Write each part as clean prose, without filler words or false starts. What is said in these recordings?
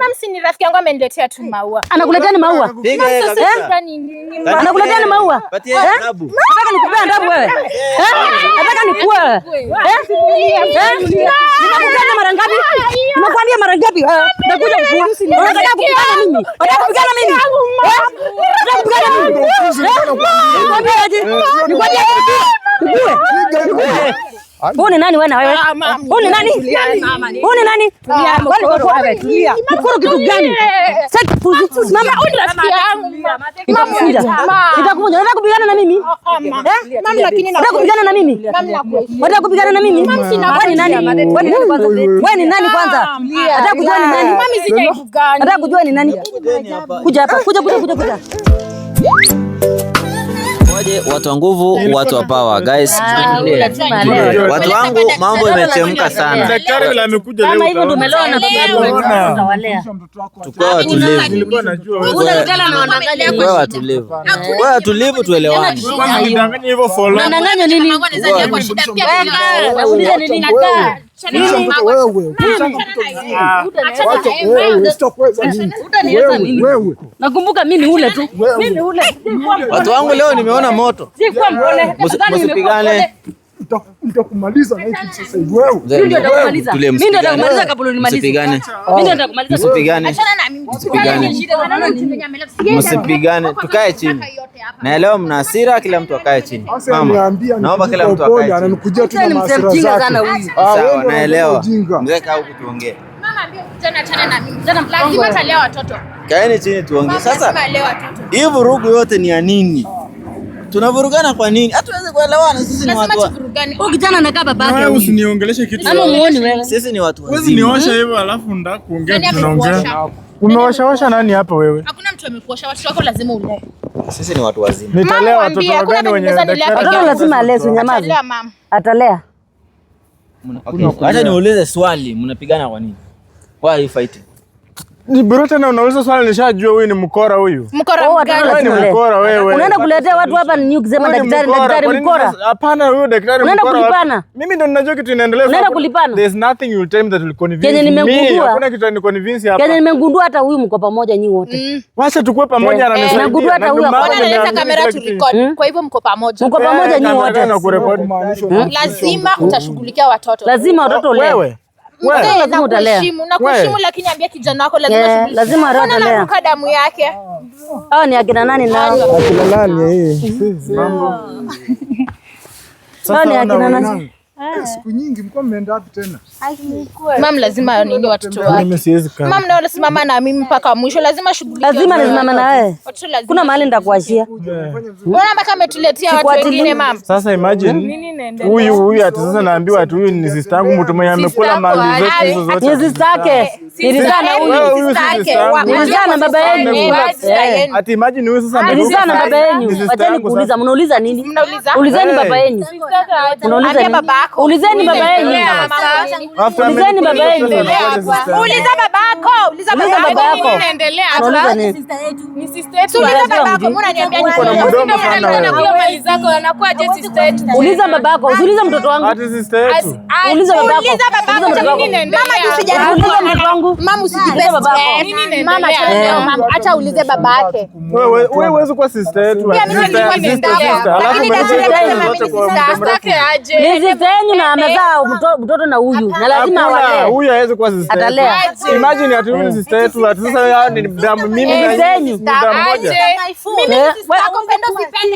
Mama si ni rafiki yangu ameniletea tu maua. Anakuletea ni maua? Anakuletea ni maua? Nataka nikupea ndabu wewe. Nataka nikue. Nimekuja mara ngapi? Nimekuambia mara ngapi? Nakuja kukuhusu. Unataka kupigana mimi? Unataka kupigana mimi? Unataka kupigana mimi? Nikwambia aje? Nikwambia nikue. Wewe ni nani wewe na wewe? Wewe ni nani? Wewe ni nani? Tulia. Mkoro kitu gani? Sasa mama wewe ni rafiki yangu. Mama kuja. Nitakuja. Unataka kupigana na mimi? Mama lakini unataka kupigana na mimi? Unataka kupigana na mimi? Wewe ni nani? Wewe ni nani kwanza? Nataka kujua ni nani? Mama sijaifuga. Nataka kujua ni nani? Kuja hapa. Kuja. Watu wa nguvu, watu wa power, guys. Watu wangu mambo imechemka sana. Daktari vile amekuja leo. Kama hivyo ndio umeloa na tutawalea. Tukao watulivu. Nilikuwa najua wewe. Tukao watulivu. Wewe watulivu tuelewane. Unadanganya hivyo follow. Unadanganya nini? Unauliza nini? Wewe. Nakumbuka mimi ni ule tu. Mimi ule. Watu wangu leo nimeona moto. Msipigane. Nitakumaliza na hiki sasa hivi wewe. Mimi ndio nitakumaliza. Mimi ndio nitakumaliza kabla unimalize. Msipigane. Mimi ndio nitakumaliza. Msipigane. Achana na mimi. Msipigane. Tukae chini. Naelewa mna hasira, kila mtu akae chini. Mama, naomba kila mtu akae chini. Ananukujia tu na hasira zake. Sawa, naelewa. Mzee kaa huku tuongee. Mama ambia kijana achana na mimi. Lazima atalea watoto. Kaeni chini tuongee. Sasa hii vurugu yote ni ya nini? Tunavurugana kwa nini? Hatuwezi kuelewana, sisi ni watu. Huyu kijana anakaa babake. Wewe usiniongeleshe kitu. Ama muone wewe. Sisi ni watu Wewe wazima. niosha hivyo alafu nda kuongea tunaongea. Umeosha nani hapa wewe? Hakuna mtu amekuosha, watoto wako lazima ulee. Sisi ni watu wazima. Nitalea watoto wagani wenye Watoto lazima aleze, nyamaza. Atalea. Acha niulize swali, mnapigana kwa nini? Why are you fighting? Ni bro tena unauliza swali nishajua huyu ni mkora huyu. Mkora Wewe ni mkora wewe. Unaenda kuletea watu hapa ni kusema daktari mkora. Hapana huyo daktari mkora. Unaenda kulipana. Mimi ndo ninajua kitu inaendelea. Unaenda kulipana. There's nothing you will tell me that will convince Kenye me. nimegundua. Hakuna kitu ni convince hapa. Kenye nimegundua hata huyu mko pamoja nyinyi wote. Wacha tukue pamoja na nisaidia. Nagundua hata huyu analeta kamera tu record. Kwa hivyo mko pamoja. Mko pamoja nyinyi wote. Lazima utashughulikia watoto. Lazima watoto leo. Wewe. Lazima utalea. Nakuheshimu lakini ambia kijana wako lazima atalea. Anaruka damu yake. Hao ni akina nani nao? Akina nani hii? Hao ni akina nani? Siku nyingi mko mmeenda wapi tena? Mam lazima nini watoto wake. Mimi siwezi kama. Mam ndio anasimama na mimi mpaka mwisho, lazima shughulike. Lazima nisimame na wewe. Kuna mahali nitakuashia. Unaona mpaka ametuletea watu wengine mam. Sasa imagine huyu ati sasa naambiwa ati huyu ni sister yangu, mtu mwenye amekula mali zetu hizo zote. Ni sister yake. Nilizana huyu nilizana baba yenu. Ati imagine huyu sasa nilizana baba yenu. Acheni kuuliza, mnauliza nini? Ulizeni baba yenu. Unauliza nini? Ulizeni baba yenu. Ulizeni baba yenu. Uliza babako. Uliza babako. Nini inaendelea? Unauliza nini? Ni sister yetu. Uliza babako. Mbona niambia uko na mdomo sana wewe. mali zako anakuwa je sister yetu? Uliza babako. Usiulize mtoto wangu. Ati sister yetu. Uliza babako. Uliza babako. Nini inaendelea? Mama Uliza mtoto wangu. Mama usijipe stress. Mama acha ulize babake. Wewe huwezi kuwa sister yetu. Ni sister yenu na amezaa mtoto na huyu. Na lazima awalee. Huyu hawezi kuwa sister. Atalea. Imagine ati huyu ni sister yetu. Ati sasa yao ni damu mimi na zenyu. damu moja.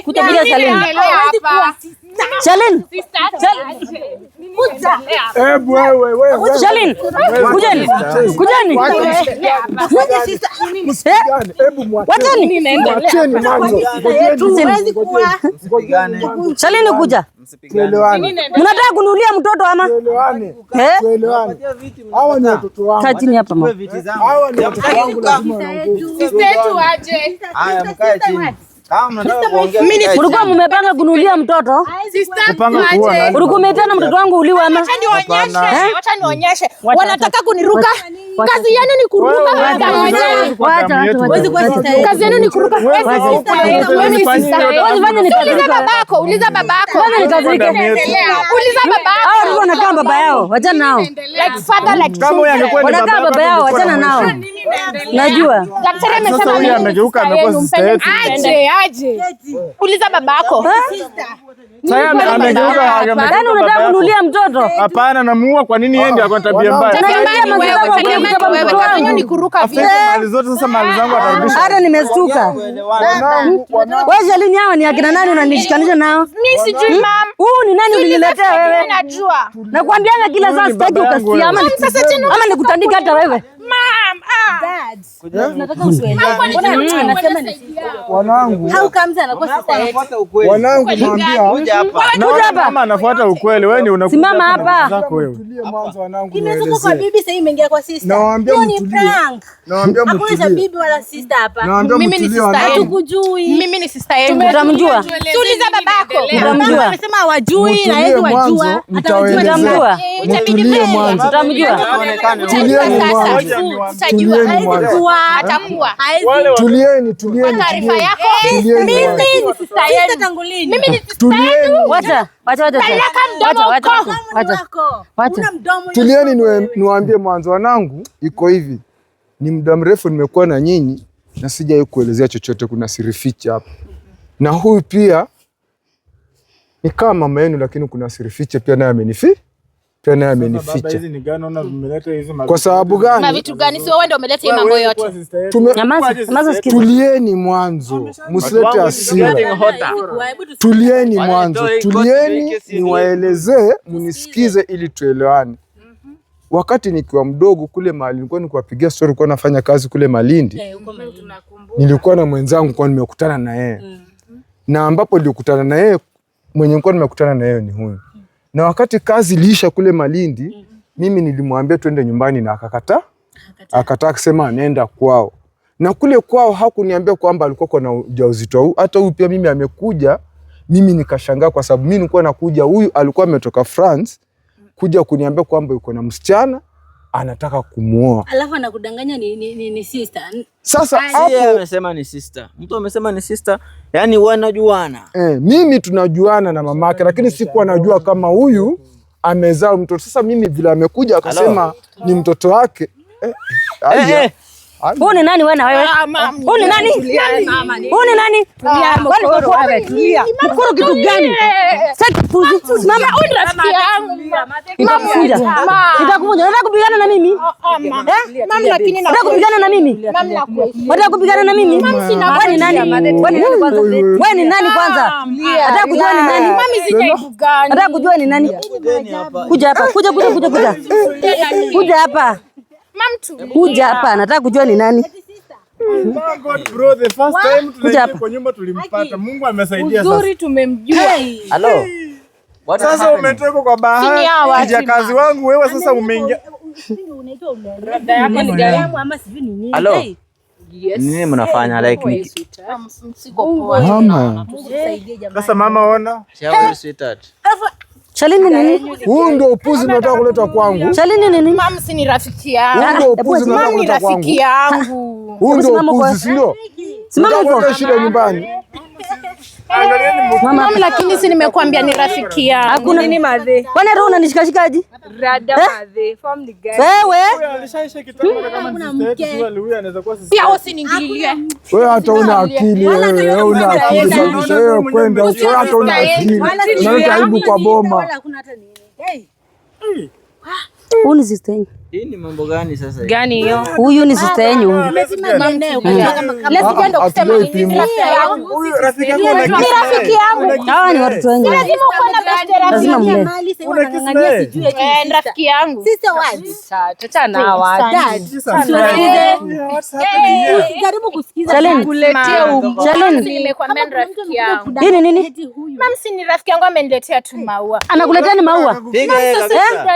Kutapiga Shalini. Shalini. Hebu wewe. Shalini. Kujeni. Kujeni. Wacheni. Wacheni mwanzo. Shalini kuja. Mnataka kunulia mtoto ama? Tuelewane. Hawa ni watoto wangu. Kaa chini hapa mama. Hawa ni watoto wangu lazima waongee. Sister yetu aje. Haya mkae chini. Kama mnataka kuongea. Mlikuwa mmepanga kunulia mtoto? Kupanga kuua nani? Ulikuwa umetana mtoto wangu uliwe ama? Wacha nionyeshe. Wanataka kuniruka. Kazi yenu ni kuruka. Kazi yenu ni kuruka. Uliza babako. Uliza babako. Uliza babako. Hao wanakaa baba yao. Wachana nao. Like father like Kama huyu angekuwa ni wanakaa baba yao. Wachana nao. Najua. Daktari amesema sasa huyu amegeuka amekuwa sister yetu. Aje. Uliza babako. Sasa amegeuka Yaani unataka kunulia mtoto? Hapana, namuua kwa nini yeye ndiye akona tabia mbaya? Wewe ni kuruka vile. Mali zote sasa mali zangu atarudisha. Hata nimestuka. Wewe Shalini hawa ni akina nani unanishikanisha nao? Mimi sijui mam. Huyu ni nani uliniletea wewe? Najua. Nakwambianga kila saa sitaki ukasikia ama nikutandika hata wewe. Mam, Dad. Nataka usielewe. Anasema ni Wanangu. How comes anakuwa sister yetu? Wanangu mwambia. Kuja hapa. Kuja hapa. Kama anafuata ukweli, wewe ni unakuja. Simama hapa. Zako wewe. Tulie mwanzo wanangu. Imetoka kwa bibi sasa imeingia kwa sister. Nawaambia Hiyo ni mtulie. prank. Nawaambia Hakuna cha mtulie. bibi wala sister hapa. Nawaambia Mimi ni mtulie sister wanangu. Hatukujui. mimi ni sister yenu. Utamjua? Tuuliza babako. Utamjua? Amesema hawajui na Mtulie yeye mwanzo, wajua. nitawaelezea. Utamjua? Mtulie mwanzo. Utamjua? Tulieni mwanzo. Tulieni mwanzo. Atakuwa. Tulieni, tulieni, Taarifa tulieni. yako. Tulieni Mimi mwanzo. ni sister yenu. Tangulini. Mimi ni sister Tulieni. Wacha. Wacha. Tulieni niwaambie mwanzo wanangu, iko hivi. Ni muda mrefu nimekuwa na nyinyi na sijawahi kuelezea chochote, kuna siri ficha hapa. Na huyu pia ni kama mama yenu, lakini kuna siri ficha pia naye amenificha. Hizi ni gani unaona vimeleta hizi mambo? Kwa sababu Na gani? vitu gani? Sio wewe ndio umeleta hii mambo yote. Nyamaza sikiza. Tulieni mwanzo, msilete hasira. Tulieni mwanzo, tulieni niwaelezee, munisikize ili tuelewane. Wakati nikiwa mdogo kule mahali nilikuwa nikiwapigia story, nilikuwa nafanya kazi kule Malindi. Nilikuwa na mwenzangu kwa nimekutana na yeye. Na ambapo nilikutana na yeye, mwenye nilikuwa nimekutana na yeye ni huyu. Na wakati kazi iliisha kule Malindi, mimi nilimwambia twende nyumbani na akakataa. Akataa kusema anaenda kwao. Na kule kwao hakuniambia kwamba alikuwa na ujauzito huu. Hata huyu pia mimi amekuja, mimi nikashangaa kwa sababu mimi nilikuwa nakuja, huyu alikuwa ametoka France kuja kuniambia kwamba yuko na msichana anataka kumuoa. Alafu anakudanganya ni sister. Sasa hapo amesema ni sister. Mtu amesema ni sister, yani wanajuana. Mimi tunajuana na mamake, lakini sikuwa najua kama huyu amezaa mtoto. Sasa mimi vile amekuja akasema ni mtoto wake. Huyu ni nani wewe na wewe? Huyu ni nani? Huyu ni nani? Mkoro kitu gani? Sasa puzi. Mama, huyu ni rafiki yangu. Nitakufunja. Nitakufunja. Unataka kupigana na mimi? Mama, lakini na Unataka kupigana na mimi? Unataka kupigana na mimi? Wewe ni nani? Wewe ni nani kwanza? Unataka kujua ni nani? mami sijaibu gani. Unataka kujua ni nani? Kuja hapa. Kuja. Kuja hapa. Kuja hapa, nataka kujua ni nani. Bro, the first time tunaingia kwa nyumba tulimpata. Mungu amesaidia sasa. Uzuri tumemjua. Hello. Sasa umetoka kwa bahari. Kijakazi wangu wewe sasa umeingia. Hello. Nini mnafanya like mama. Sasa mama ona. Sweetheart. Shalini nini? Huyu ndio upuzi unataka kuleta kwangu. Shalini nini? Mama si ni rafiki yangu. Huyu ndio upuzi unataka Mama ni kuleta kwangu. rafiki yangu. Huyu ndio upuzi, si ndio? Simama Unataka huko. kuleta shida nyumbani. Mama, lakini si nimekuambia ni rafiki yangu. Hakuna nini madhe. Kwani roho unanishikashikaje? Rada madhe, form the guy. Wewe? Alishaisha kitambo kama sister yetu sio huyu anaweza kuwa sister. Pia usiniingililie. Wewe hata una akili wewe, una akili kabisa wewe, kwenda huko hata una akili. Unaleta aibu kwa boma. Huyu ni sister yenu. Hii ni mambo gani sasa? Gani hiyo? Huyu ni sister yenu. Lazima ndo kusema ni rafiki yangu. Huyu rafiki yako Ni rafiki yangu. Hawa ni watoto wenyu. Lazima uko na best Lazima mle. Ni rafiki yangu. Sister what? Tata na hawa. Jaribu kusikiza. Shalini. Shalini. Nimekwambia ni rafiki yangu. Hii ni nini? Mama si ni rafiki yangu ameniletea tu maua. Anakuletea ni maua? Piga yeye kabisa.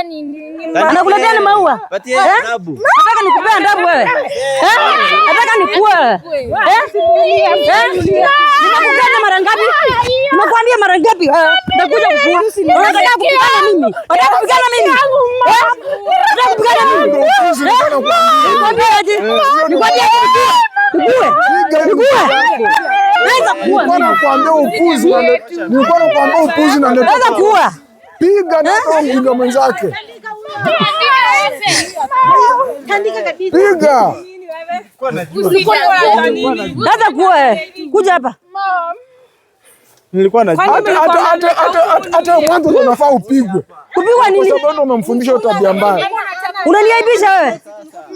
Anakuletea ni maua? Patia adabu. Nataka nikupea adabu wewe. Nataka nikue. Nimekukata mara ngapi? Nimekuambia mara ngapi? Nakuja kukua. Unataka kupigana mimi? Unataka kupigana mimi? Unataka kupigana mimi? Nikwambie aje? Nikwambie aje? Nilikuwa nakwambia upuzi na nilikuwa nakwambia upuzi na Naweza kuua. piga na mjinga mwenzake. Tandika kabisa. Piga. Hata kuja hapa. Nilikuwa najua. Hata mwanzo unafaa upigwe. Kupigwa nini? Kwa sababu umemfundisha tabia mbaya. Unaniaibisha wewe.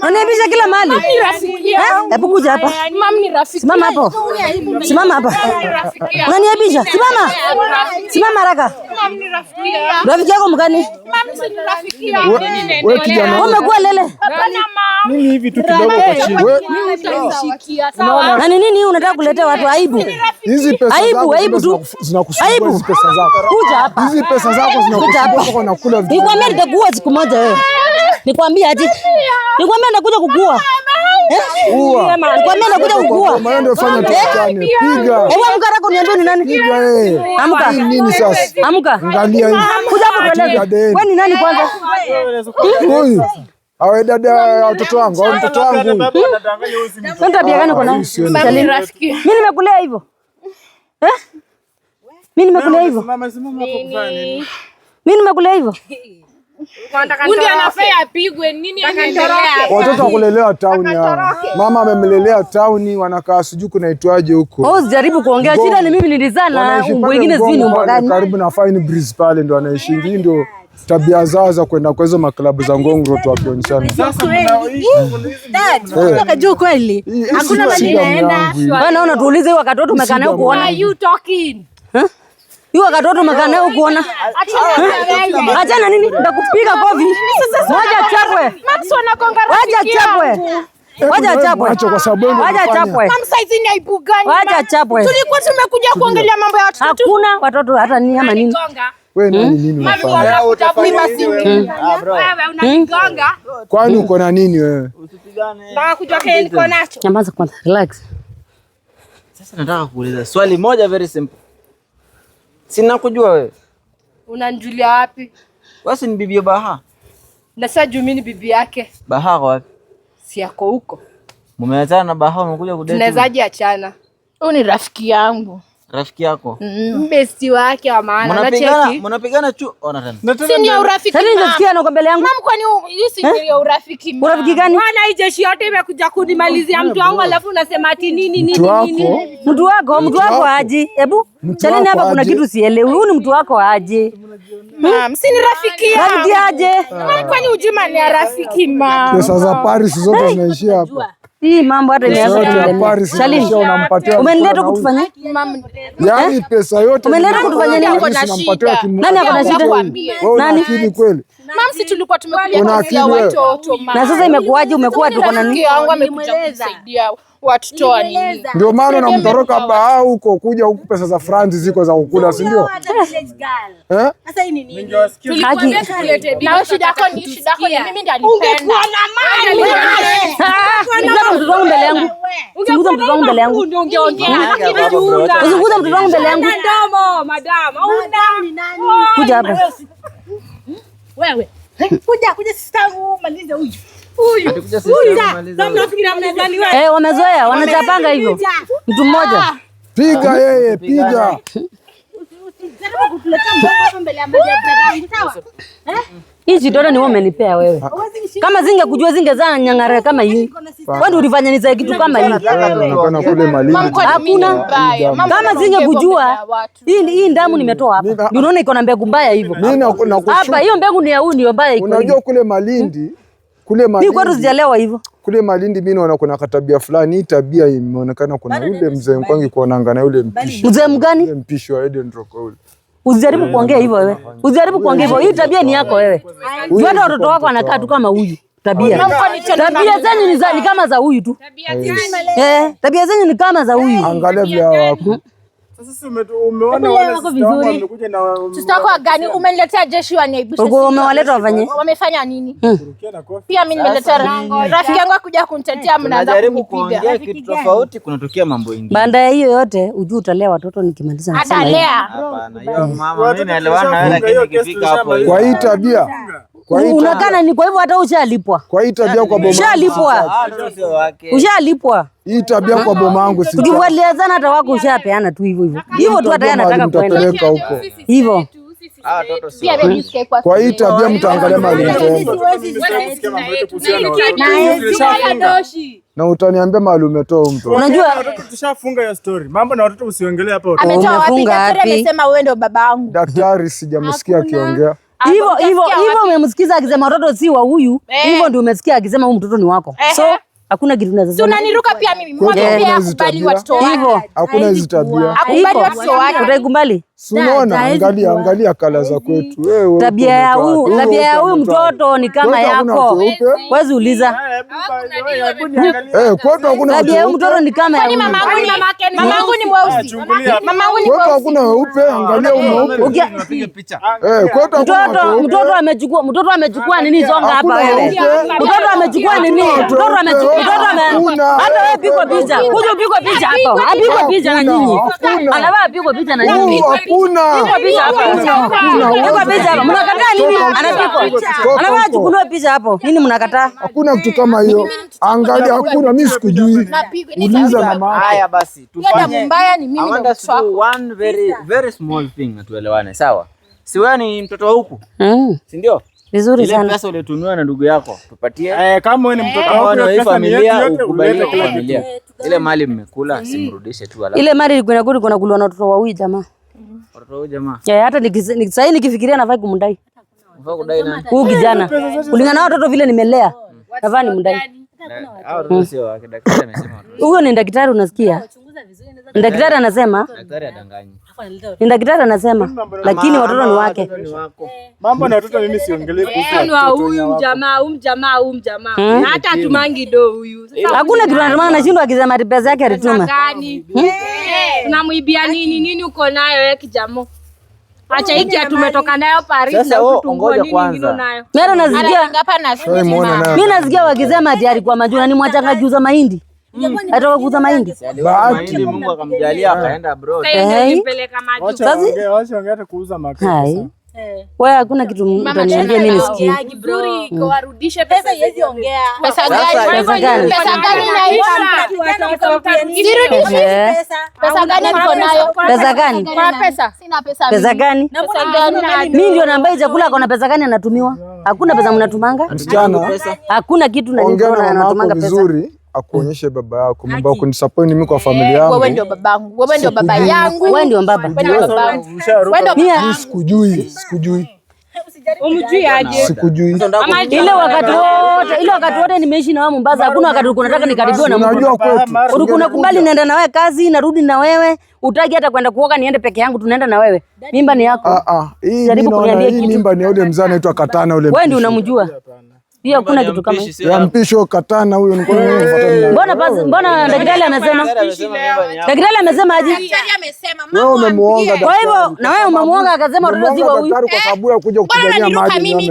Unaniaibisha kila mahali. Hebu kuja hapa. Simama hapo. Simama hapa. Unaniaibisha. Simama haraka. Rafiki yako mgani? Wewe kijana. Umekuwa lele. Mimi hivi tu kidogo kwa chini. Na nini unataka kuletea watu aibu? Hizi pesa aibu tu. Zinakusumbua hizi pesa zako. Kuja hapa. Hizi pesa zako zinakusumbua kwa nakula vitu. Nikwambia nitakuua siku moja wewe. Nikwambia aje? Nikwambia nakuja kukua. Nikwambia nakuja kukua. Mama ndio fanya tukane. Piga. Hebu amka haraka uniambie ni nani? Piga wewe. Amka. Nini sasa? Amka. Angalia hivi. Kuja hapo tueleze. Wewe ni nani kwanza? Huyu. Awe dada ya watoto wangu, au mtoto wangu. Sasa tabia gani uko nayo? Mimi nimekulea hivyo. Mimi nimekulea hivyo. Mimi nimekulea hivyo. Kundi anafaa apigwe nini anaendelea? Watoto wakulelewa town hao. Mama amemlelea town, wanakaa sijui kunaitwaje huko. Oh, sijaribu kuongea. Shida ni mimi nilizana umbo wengine zini umbo gani? Karibu na Fine Breeze pale ndo anaishi. Ndio tabia zao za kwenda kwa hizo maklabu za ngongro tu wakionyeshana. Sasa unajua kweli? Hakuna mali inaenda. Wewe naona tuulize hiyo katoto umekaa nayo kuona. Are you talking? Hiyo katoto umekaa nayo kuona. Achana nini? Nitakupiga kofi. Ngoja chapwe. Max wanagonga Wacha chapwe. Wacha chapwe. Acha kwa sababu wacha chapwe. Mam saizi ni aibu gani? Wacha chapwe. Tulikuwa tumekuja kuongelea mambo ya watoto. Hakuna watoto hata nini ama nini. wewe nini unafanya? Wewe unanigonga. Kwani uko na nini wewe? Usipigane. Nataka kujua kile niko nacho. Nyamaza kwanza, relax. Sasa nataka kuuliza swali moja very simple. Sina kujua wewe. Unanijulia wapi? Wewe si ni bibi Baha? Na sasa juu mimi ni bibi yake. Baha wapi? Si yako huko. Mumeachana na Baha umekuja kudate. Tunawezaje achana? Huyu ni rafiki yangu. Rafiki yako? Besti wake wa maana na cheki. Mnapigana tu ona tena. Si ni urafiki. Sasa nisikia na kwa mbele yangu. Mam, kwani hii si ndio urafiki? Urafiki gani? Bwana hii jeshi yote imekuja kunimalizia mtu wangu alafu unasema ati nini? Mtu wako aje? Hebu chaleni hapa kuna kitu sielewi. Huyu ni mtu wako aje? Mam, si ni rafiki yangu. Rafiki aje? Mam, kwani ujima ni rafiki mam? Pesa za Paris zote zinaishia hapa. Hii mambo hata imeanza kuendelea. Shalini unampatia. Umenileta kutufanyia? Yaani pesa yote umenileta kutufanyia nini? Unampatia kimu. Nani ako na shida? Wewe unafikiri kweli? Mam, si tulikuwa tumekuja kusaidia watoto mam. Na sasa imekuaje umekuwa tuko na nini? Rafiki yangu amekuja kusaidia watoto wa nini? Ndio maana unamtoroka Baha huko kuja huku, pesa za France ziko za kukula, si ndio? Sasa hii ni nini? Tulikwambia tukulete bibi. Na shida yako ni mimi ndiye alipenda. Unataka mtoto wangu mbele yangu. Unguza mtoto wangu mbele yangu. Ndio ungeongea. Unguza mtoto wangu mbele yangu. Ndomo, madam. Kuja hapa. Wewe. Kuja sistangu maliza huyu. Wamezoea, wanachapanga hivyo. Mtu mmoja. Piga yeye, piga. Hii chitoro ni wewe umenipea wewe. Kama zingekujua zingezana nyang'ara kama hii. Wewe ulifanya nizae kitu kama hii. Anaonekana kule Malindi. Hakuna. Kama zingekujua hii ndamu nimetoa hapa. Ndio unaona iko na mbegu mbaya hivyo. Hapa hiyo mbegu ni ya huyu ndio mbaya iko. Unajua kule Malindi, mimi kwetu sijalewa hivyo. Kule Malindi mimi naona kuna katabia fulani, hii tabia imeonekana kuna yule mzee mkwangi kuonanga na yule mpishi. Mzee mgani? Yule mpishi wa Eden Rock yule. Usijaribu kuongea hivyo wewe. Usijaribu kuongea hivyo. Hii tabia ni yako wewe. Hata watoto wako wanakaa tu kama huyu. Tabia zenyu ni kama za huyu tu. Tabia zenyu ni kama za huyu. Angalia vile wako. Sasa umeona wale wamekuja na Sister kwa gani umeniletea jeshi wa naibisha? Umewaleta wafanye? Wamefanya nini? Pia mimi nimeleta rafiki yangu akuja kunitetea, mnaanza kunipiga. Kitu tofauti kunatokea mambo mengine. Baada ya hiyo yote ujue utalea watoto nikimaliza na sana. Atalea. Hapana, hiyo mama mimi naelewana na wewe lakini ukifika hapo kwa hii tabia. Unakana ni kwa hivyo hata ushalipwa. Kwa hii tabia kwa boma. Ushalipwa. Ushalipwa. Hii tabia kwa boma yangu si. Tukifuatiliana hata wako ushapeana tu hivyo hivyo. Hivyo tu hata yeye anataka kwenda. Huko. Hivyo. Pia baby sikai kwa hii tabia mtaangalia mali mtaenda. Na utaniambia mahali umetoa mtoto. Unajua watoto tushafunga hiyo story. Mambo na watoto usiongelee hapa. Ametoa wapi? Daktari amesema wewe ndio babangu. Daktari sijamsikia akiongea. Hivyo umemsikiza akisema watoto si wa huyu. Hivyo ndio umesikia akisema huyu mtoto ni wako. So hakuna kitu unaweza sema. Unaniruka pia mimi. Mwambie akubali watoto wake. Hivyo hakuna hizo tabia. Akubali watoto wake. Utaikubali? Unaona, angalia kala za kwetu. Wewe tabia ya huyu mtoto ni kama yako. Wewe uliza. Kwetu hakuna tabia ya huyu mtoto ni kama ya mamangu ni mweusi. Mamangu ni kwetu hakuna weupe, angalia mweupe. Unapiga picha. Kwetu mtoto amechukua nini zonga hapa wewe? Mtoto amechukua nini? Hata wewe pigwa picha. Kuja upigwe picha hapa. Apigwe picha na nyinyi. Anavaa apigwe picha na nyinyi. Pigwa picha hapa. Pigwa picha hapa. Mnakataa nini? Anapigwa. Anavaa chukuliwe picha hapo. Nini mnakataa? Hakuna kitu kama hiyo. Angalia, hakuna, mimi sikujui. Uliza mama. Haya basi, tufanye. Mbaya ni mimi ndio mtoto. One very small thing tuelewane, sawa? Si wewe ni mtoto wa huku? Si ndio? Vizuri sana. Ile pesa ulitumiwa na ndugu yako tupatie. Kama wewe ni mtoto wa familia, ukubaliwe kwa familia. Ile mali mmekula simrudishe tu alafu. Ile mali ilikuwa inakuwa kuna kulwa na watoto wa huyu jamaa. Watoto wa jamaa. Hata sasa nikifikiria nafai kumdai. Unafaa kudai nani? Huyu kijana. Kulingana na watoto vile nimelea. Nafaa nimdai. Hao sio wake, daktari amesema. Huyo ni daktari unasikia? Daktari anasema. Daktari adanganyi. Ni daktari anasema, lakini watoto ni wake. Mambo na watoto mimi siongelee kuhusu huyu jamaa. Na hata tumangi do huyu. Hakuna kitu anatuma anashindwa akisema pesa yake alituma. Tunamwibia nini uko nayo wewe kijamo? Acha hiki tumetoka nayo Paris na tutungoje nini nayo. Mimi nasikia wakisema ati alikuwa majuna ni mwachangaji uza mahindi. Atoka kuuza mahindi. Mahindi Mungu akamjalia akaenda abroad. Sasa wacha kuuza makaa. Wewe hakuna kitu utaniambia mimi nisikie. Vizuri iko warudishe pesa hizi ongea. Pesa gani? Pesa gani niko nayo? Pesa gani? Kwa pesa. Sina pesa. Pesa gani? Mimi ndio naambaye chakula kuna pesa gani anatumiwa? Hakuna pesa mnatumanga? Hakuna kitu na nini anatumanga pesa. Vizuri. Akuonyeshe baba yako, mambo yako ni support mimi kwa familia yangu. Wewe ndio babangu, wewe ndio baba yangu. Wewe ndio baba. Mimi sikujui. Umjui aje? Sikujui. Ile wakati wote nimeishi na wewe Mombasa, hakuna wakati ulikuwa unataka nikaribiwe na mtu. Unajua kwetu. Ulikuwa unakubali naenda na wewe kazi, narudi na wewe, utaki hata kwenda kuoga niende peke yangu, tunaenda na wewe. Mimba ni yako. Jaribu kuniambia kitu. Mimba ni yule mzee anaitwa Katana yule. Wewe ndio unamjua. Hiyo hakuna kitu kama hiyo. Ya mpisho Katana huyo niko mbona daktari amesema? Daktari amesema aje? Daktari amesema wewe umemuonga. Kwa hivyo na wewe umemuonga akasema watoto si wa huyu. Daktari kwa sababu ya kuja kupigania maji.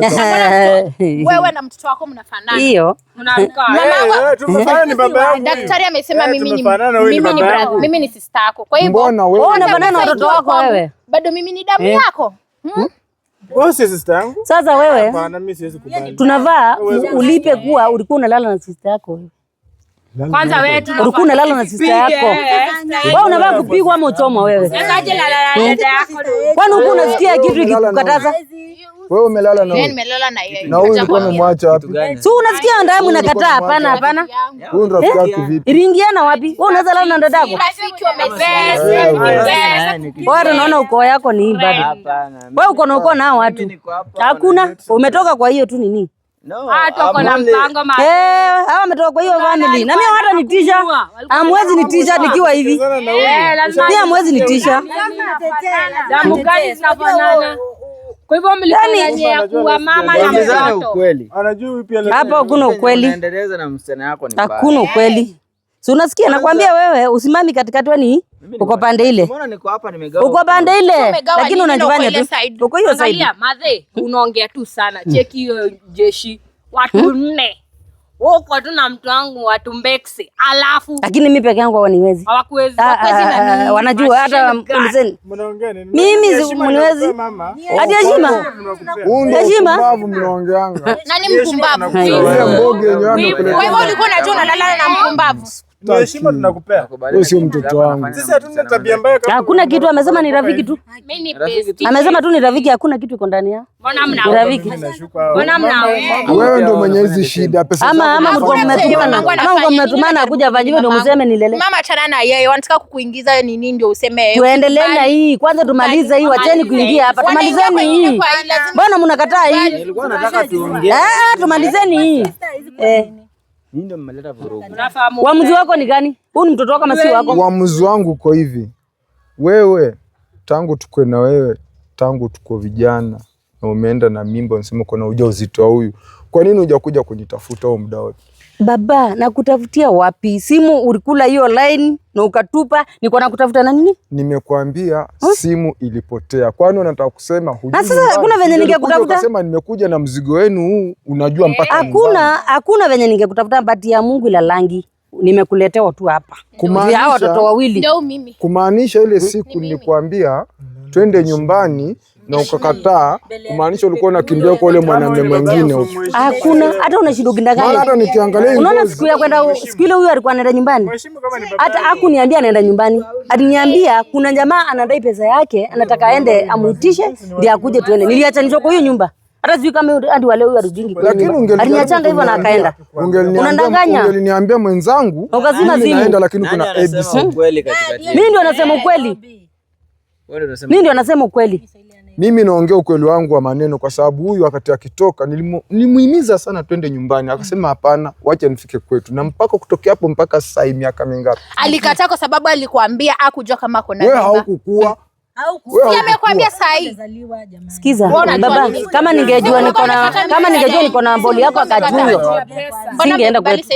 Wewe na mtoto wako mnafanana. Hiyo. Wewe tumefanya ni baba yangu. Daktari amesema mimi ni sister yako. Kwa hivyo wewe unafanana na watoto wako wewe. Bado mimi ni damu yako. Wewe si sister yangu? Sasa wewe hapana, mimi siwezi kubali. Tunavaa ulipe kuwa ulikuwa unalala na sister yako wewe. Kwanza wewe ulikuwa unalala na sister yako. Wewe unavaa kupigwa ama uchomwa wewe? Kaje lala na dada yako. Kwani huko unasikia kitu ikikukataza? Wewe umelala na wewe. Nimelala na yeye. Na huyu ulikuwa umemwacha wapi? Si unasikia ndaye mnakataa? Hapana. Huyu ndo rafiki yako vipi? Iringiana wapi? Wewe unaweza lala na dada yako? Wewe unaona ukoo yako ni hii bado. Wewe uko na ukoo nao watu. Hakuna. Umetoka kwa hiyo tu nini? Tuko na mpango hawa wametoka kwa hiyo family. Na mimi hata nitisha. Hamwezi nitisha nikiwa hivi. Pia hamwezi nitisha. Damu gani zinafanana? Kwa hivyo mlifanya kuwa mama na mtoto. Ukweli. Anajua pia hapa hakuna ukweli. Unaendeleza na msichana yako ni mbaya. Hakuna ukweli. Si unasikia nakwambia wewe usimami katikati wani uko pande ile. Mbona niko hapa nimegawa? Uko pande ile lakini unajifanya tu. Uko hiyo side. Angalia madhe unaongea tu sana. Cheki hiyo jeshi watu 4. Woko tu na mtu wangu watu Mbexi. Alafu lakini mimi peke yangu hawaniwezi. Hawakuwezi. Wanajua hata mzeni. Mnaongea nini? Mimi mniwezi. Hadi heshima. Heshima mnaongeanga. Nani mpumbavu? Ile mboge yenyewe. Kwa hivyo ulikuwa unajua unalala na mpumbavu. heshima tunakupea. Wewe sio mtoto wangu. Sisi hatuna tabia mbaya kama. Hakuna kitu, amesema ni rafiki tu. Mimi ni bestie. Amesema tu ni rafiki, hakuna kitu iko ndani yao. Mbona Ni mnao? rafiki. Mbona mnao? Wewe ndio mwenye hizi shida pesa. Ama mko mmetumana kuja fanya ndio mseme nilele. Mama achana na yeye, wanataka kukuingiza nini ndio useme. Tuendelee na hii. Kwanza tumalize hii, wacheni kuingia hapa. Tumalizeni hii. Mbona mnakataa hii? Nilikuwa nataka tuongee. Tumalizeni hii. Nini ndio mmeleta vurugu? Uamuzi wako ni gani? Huyu ni mtoto wako kama si wako? Uamuzi wangu uko hivi. Wewe tangu tukue na wewe, tangu tuko vijana na umeenda na mimba, unasema kuna ujauzito huyu. Kwa nini hujakuja kunitafuta huo muda wote? Baba, nakutafutia wapi? Simu ulikula hiyo line na ukatupa, niko nakutafuta na nini? Nimekuambia simu ilipotea. Kwani unataka kusema hujui? Sasa kuna venye ningekutafuta. Unasema nimekuja na mzigo wenu huu, unajua mpaka hakuna venye ningekutafuta, bati ya Mungu ila langi. Nimekuletea tu hapa. Kumaanisha watoto wawili. Ndio mimi. Kumaanisha ile siku nilikwambia twende nyumbani na ukakataa, kumaanisha ulikuwa unakimbia kwa yule mwanamume mwingine huko. Hakuna, hata unashinda kinda gani? Hata nikiangalia unaona siku ya kwenda siku ile huyu alikuwa anaenda nyumbani. Hata hakuniambia anaenda nyumbani. Aliniambia kuna jamaa anadai pesa yake, anataka aende amuitishe ndio akuje tuende. Niliacha nitoko hiyo nyumba. Hata sijui kama hadi wale huyu arudingi kwa nyumba. Aliniachanga hivyo na akaenda. Ungeliniambia mwenzangu naenda, lakini kuna ABC. Mimi ndio nasema ukweli. Mimi ndio nasema ukweli. Mimi naongea ukweli wangu wa maneno, kwa sababu huyu wakati akitoka nilimuhimiza sana twende nyumbani, akasema hapana, wacha nifike kwetu. Na mpaka kutokea hapo mpaka sasa hivi miaka mingapi? Alikataa kwa sababu alikuambia hakujua kama kuna wewe haukukuwa. Si amekwambia sahi. Sikiza baba, kama ningejua niko na boli yako akajuyo. Singeenda kwetu.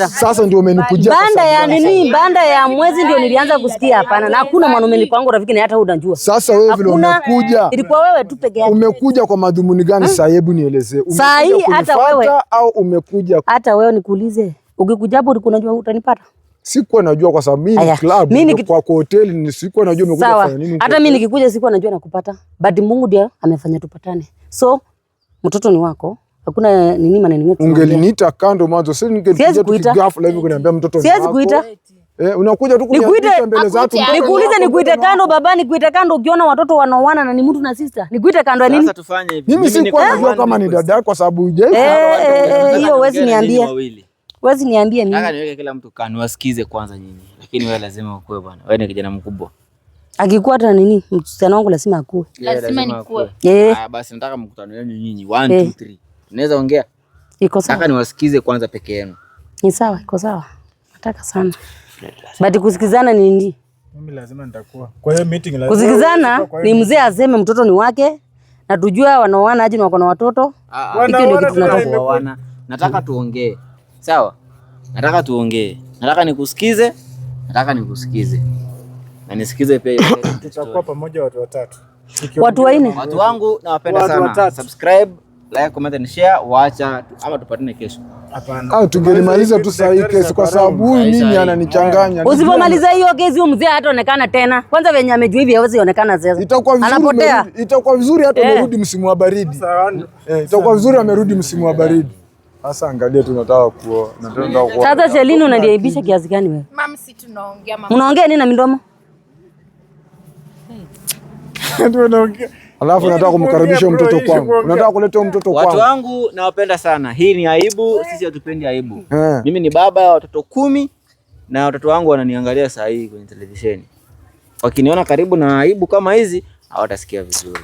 Sasa ndio umenikujia. Banda ya nini? Banda ya mwezi ndio nilianza kusikia hapana. Na hakuna mwanaume nilipango rafiki na hata unajua. Sasa wewe vile umekuja. Ilikuwa wewe tu peke yako. Umekuja kwa madhumuni gani sasa? Hebu nielezee. Umekuja hata wewe au umekuja? Hata wewe nikuulize. Ukikuja hapo ulikuwa unajua utanipata? Sikuwa najua kwa sababu mimi ni club kwa hoteli, nisikuwa najua umekuja kufanya nini. Hata mimi nikikuja sikuwa najua nakupata. But Mungu ndiye amefanya tupatane. So mtoto ni wako. Hakuna nini maneno mengi. Ungeliniita kando mwanzo, sasa ningekuja ghafla hivi kuniambia mtoto ni wako. Siwezi kuita. Unakuja tu kuniambia mbele za watu. Nikuulize nikuite kando baba, nikuite kando ukiona watoto wanaoana na ni mtu na sister. Nikuite kando ya nini? Sasa tufanye hivi. Mimi sikuwa najua kama ni dada kwa sababu hujai. Hiyo huwezi niambia. Huwezi niambia mimi. Nataka niweke kila mtu kanu wasikize kwanza nyinyi. Lakini wewe lazima ukue bwana. Wewe ni kijana mkubwa. Akikuwa hata nini? Msichana wangu lazima akue. Lazima nikue. Haya basi nataka mkutano wenu nyinyi 1 2 3. Tunaweza ongea? Iko sawa. Nataka niwasikize kwanza peke yenu. Ni sawa, iko sawa. Nataka sana. But kusikizana ni nini? Mimi lazima nitakuwa. Kwa hiyo meeting lazima. Kusikizana ni mzee aseme mtoto ni wake na tujua wanaoana aje na wako na watoto. Hiki ndio kitu tunataka. Nataka tuongee. Sawa? Nataka tuongee. Nataka nikusikize. Na nisikize pia. Tutakuwa pamoja watu watatu. Watu wanne. Watu wangu nawapenda sana. Subscribe, like, comment and share. Waacha ama tupatane kesho. Hapana. Tungelimaliza tu saa hii kesi kwa sababu huyu mimi ananichanganya. Usipomaliza hiyo kesi huyo mzee hataonekana tena. Kwanza venye amejua hivi hawezi onekana sasa. Anapotea. Itakuwa vizuri hata amerudi msimu wa baridi. Itakuwa vizuri amerudi msimu wa baridi. Sasa angalia tunataka kuoa. Sasa Shelini unaniaibisha kiasi gani wewe? Mama si tunaongea mama. Unaongea nini na midomo? Alafu nataka kumkaribisha mtoto kwangu. Unataka kuleta mtoto kwangu. Watu wangu nawapenda sana. Hii ni aibu, sisi hatupendi aibu. Mimi ni baba ya watoto 10 na watoto wangu wananiangalia saa hii kwenye televisheni. Wakiniona karibu na aibu kama hizi, hawatasikia vizuri.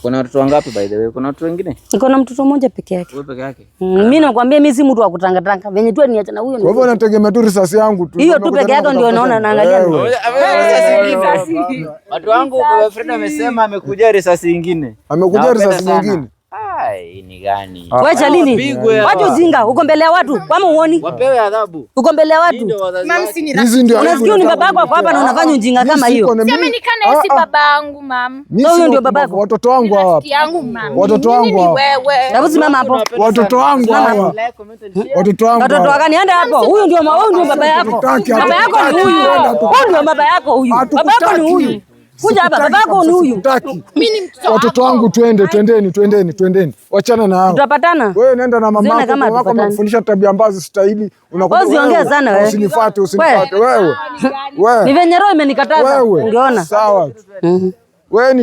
Kuna watoto wangapi by the way? Kuna watu wengine? Niko na mtoto mmoja peke yake. Wewe peke yake? Mimi nakwambia mimi si mtu wa kutangatanga. Venye tu niacha na huyo. Kwa hivyo nategemea tu risasi yangu tu. Hiyo tu peke yake ndio naona naangalia. Watu wangu baba Fred amesema amekuja risasi nyingine. Amekuja risasi nyingine. Ai, ni gani? Wewe Chalini. Watu ujinga, uko mbele ya watu. Kama uoni? Wapewe adhabu. Uko mbele ya watu. Hizi ndio unasikia ni baba yako hapa na unafanya ujinga kama hiyo. Sema nikana si baba yangu mama. Huyo ndio baba yako. Watoto wangu hawa. Watoto wangu hawa. Hebu simama hapo. Watoto wangu hawa. Watoto wangu. Watoto wagani enda hapo. Huyu ndio baba yako. Baba yako ni huyu. Huyu ndio baba yako huyu. Baba yako ni huyu. Kuja hapa, babako ni huyu. Mimi ni mtoto. Watoto wangu twendeni. Wachana na hao. Tutapatana. Wewe nenda na mamako amekufundisha tabia ambazo sistahili. Unakuja usiongee sana wewe. Usinifuate wewe. Ni venye roho imenikataza. Ungeona. Sawa. Wewe